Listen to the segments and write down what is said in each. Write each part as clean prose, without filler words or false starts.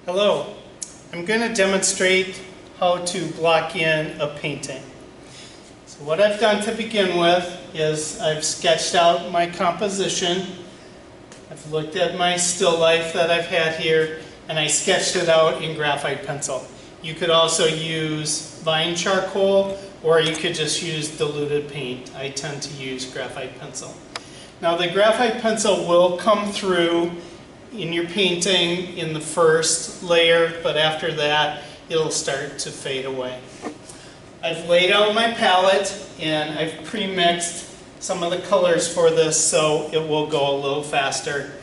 Hello, I'm going to demonstrate how to block in a painting. So what I've done to begin with is I've sketched out my composition. I've looked at my still life that I've had here, and I sketched it out in graphite pencil. You could also use vine charcoal, or you could just use diluted paint. I tend to use graphite pencil. Now the graphite pencil will come through in your painting in the first layer, but after that it'll start to fade away. I've laid out my palette and I've pre-mixed some of the colors for this so it will go a little faster.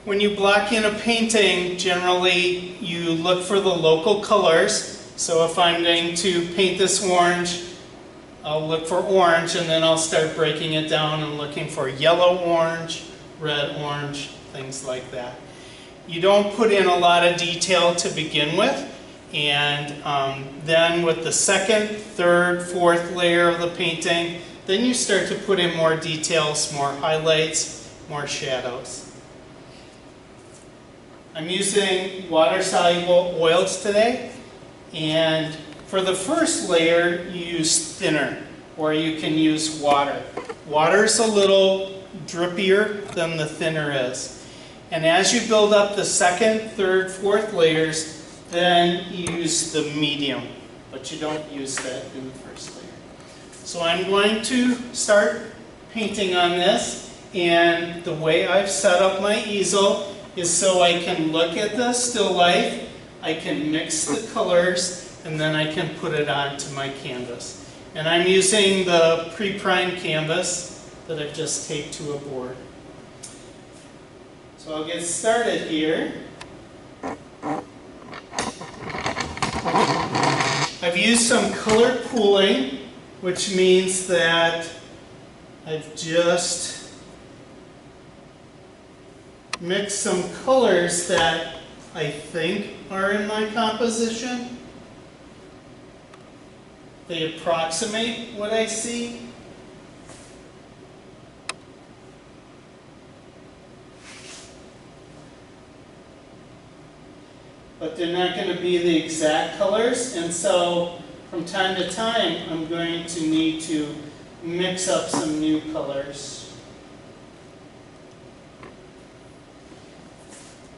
When you block in a painting, generally you look for the local colors. So if I'm going to paint this orange, I'll look for orange and then I'll start breaking it down and looking for yellow orange, red orange, things like that. You don't put in a lot of detail to begin with, and then with the second, third, fourth layer of the painting, then you start to put in more details, more highlights, more shadows. I'm using water-soluble oils today, and for the first layer you use thinner, or you can use water. Water is a little drippier than the thinner is. And as you build up the second, third, fourth layers, then you use the medium, but you don't use that in the first layer. So I'm going to start painting on this, and the way I've set up my easel is so I can look at the still life, I can mix the colors, and then I can put it onto my canvas. And I'm using the pre-primed canvas that I've just taped to a board. So I'll get started here. I've used some color pooling, which means that I've just mixed some colors that I think are in my composition. They approximate what I see. But they're not going to be the exact colors, and so from time to time I'm going to need to mix up some new colors.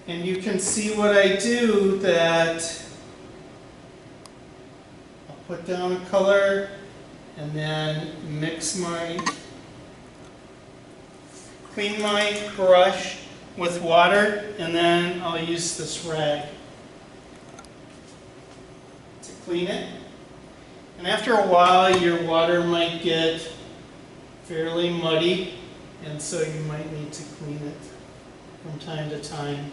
And you can see what I do, that I'll put down a color and then clean my brush with water, and then I'll use this rag to clean it. And after a while your water might get fairly muddy, and so you might need to clean it from time to time.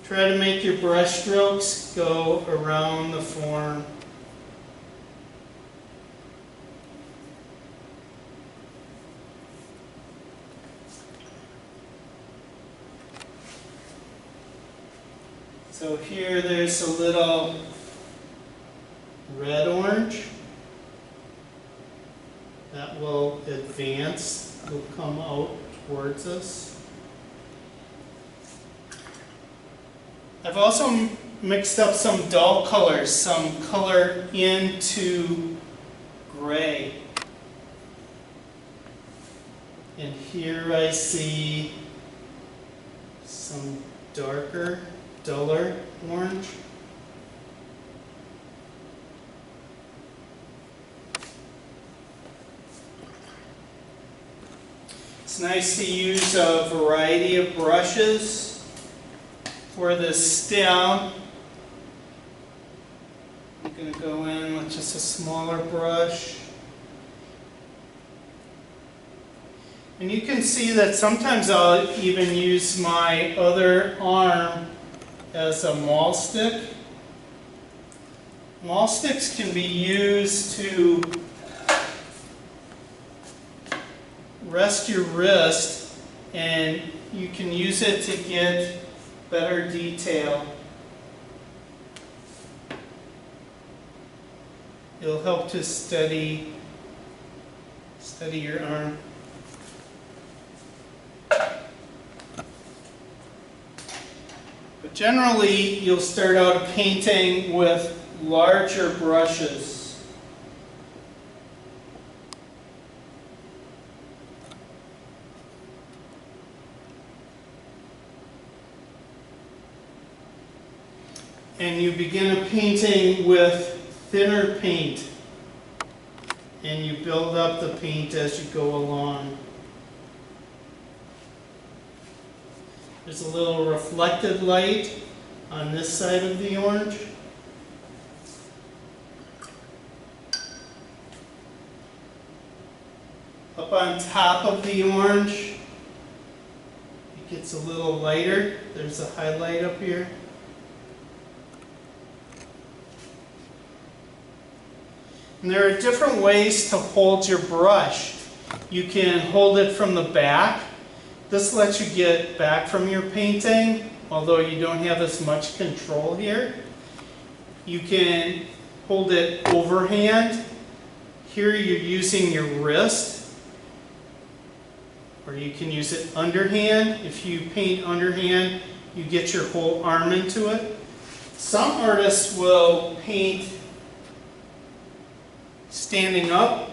Try to make your brush strokes go around the form. So here there's a little red-orange that will advance, will come out towards us. I've also mixed up some dull colors, some color into gray. And here I see some darker, duller orange. It's nice to use a variety of brushes for this stem. I'm going to go in with just a smaller brush. And you can see that sometimes I'll even use my other arm as a maul stick. Maul sticks can be used to rest your wrist, and you can use it to get better detail. It'll help to steady your arm. But generally, you'll start out painting with larger brushes. And you begin a painting with thinner paint. And you build up the paint as you go along. There's a little reflected light on this side of the orange. Up on top of the orange, it gets a little lighter. There's a highlight up here. And there are different ways to hold your brush. You can hold it from the back. This lets you get back from your painting, although you don't have as much control here. You can hold it overhand. Here you're using your wrist, or you can use it underhand. If you paint underhand, you get your whole arm into it. Some artists will paint standing up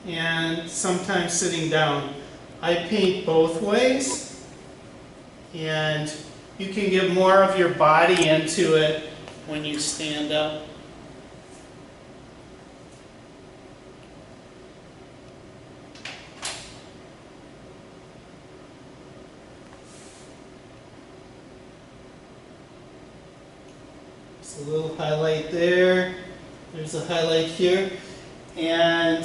and sometimes sitting down. I paint both ways, and you can get more of your body into it when you stand up. There's a little highlight there. There's a highlight here. And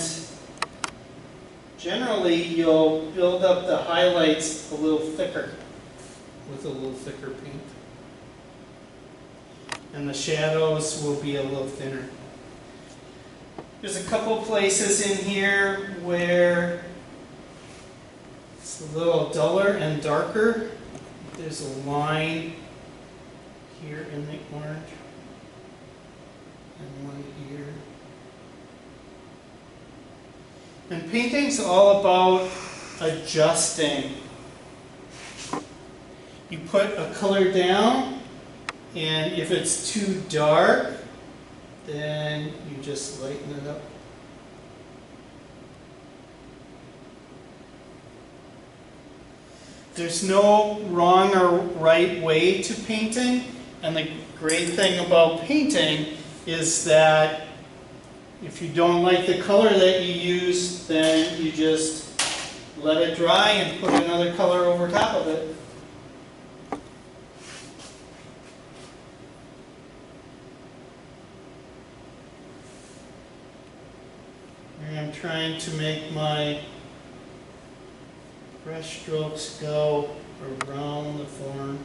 generally, you'll build up the highlights a little thicker with a little thicker paint. And the shadows will be a little thinner. There's a couple places in here where it's a little duller and darker. There's a line here in the orange and one here. And painting's all about adjusting. You put a color down, and if it's too dark, then you just lighten it up. There's no wrong or right way to painting, and the great thing about painting is that if you don't like the color that you use, then you just let it dry and put another color over top of it. And I'm trying to make my brush strokes go around the form.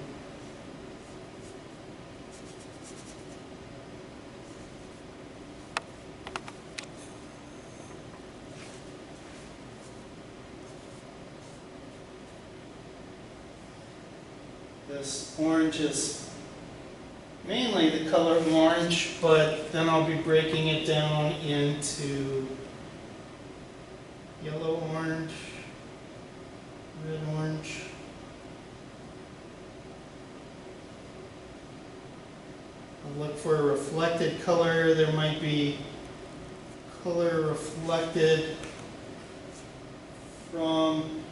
This orange is mainly the color orange, but then I'll be breaking it down into yellow orange, red orange. I'll look for a reflected color. There might be color reflected from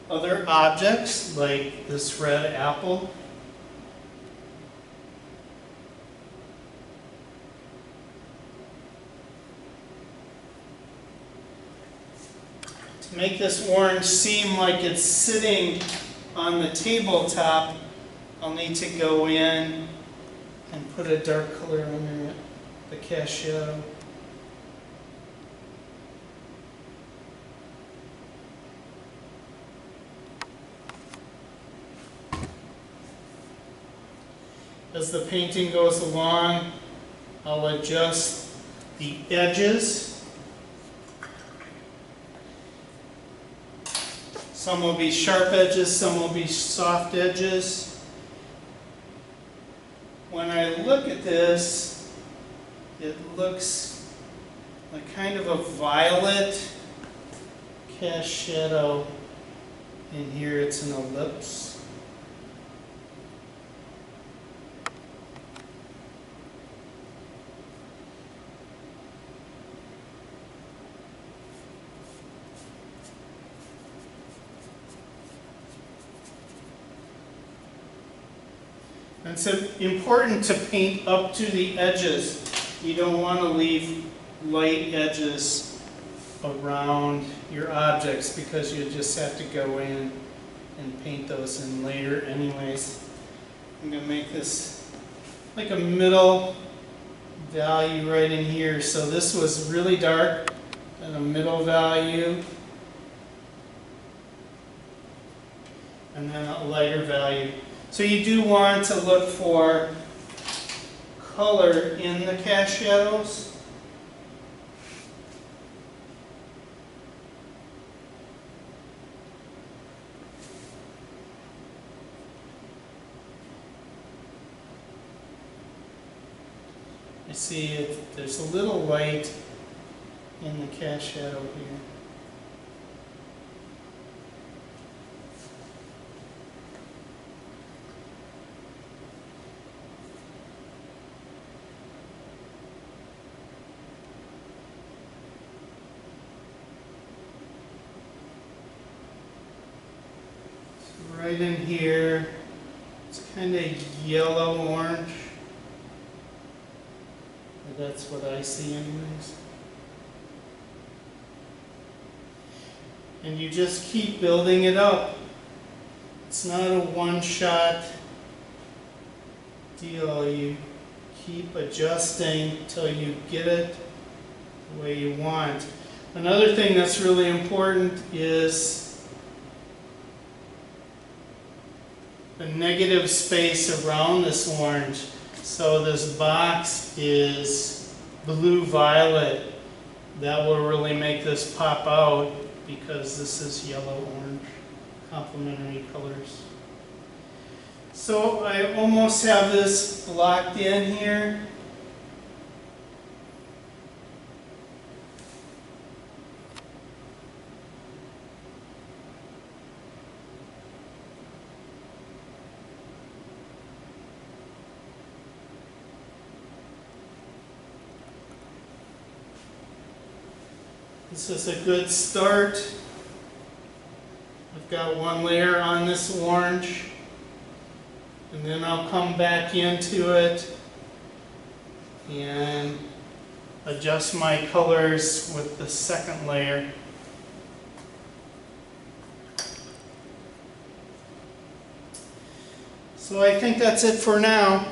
other objects, like this red apple. To make this orange seem like it's sitting on the tabletop, I'll need to go in and put a dark color under it, the cast shadow. As the painting goes along, I'll adjust the edges. Some will be sharp edges, some will be soft edges. When I look at this, it looks like kind of a violet cast shadow, and here it's an ellipse. It's important to paint up to the edges. You don't want to leave light edges around your objects because you just have to go in and paint those in later anyways. I'm going to make this like a middle value right in here. So this was really dark and a middle value. And then a lighter value. So you do want to look for color in the cast shadows. You see there's a little light in the cast shadow here. Right in here, it's kind of yellow-orange. That's what I see anyways. And you just keep building it up. It's not a one-shot deal. You keep adjusting till you get it the way you want. Another thing that's really important is the negative space around this orange. So this box is blue-violet. That will really make this pop out because this is yellow-orange, complementary colors. So I almost have this locked in here. This is a good start. I've got one layer on this orange, and then I'll come back into it and adjust my colors with the second layer. So I think that's it for now.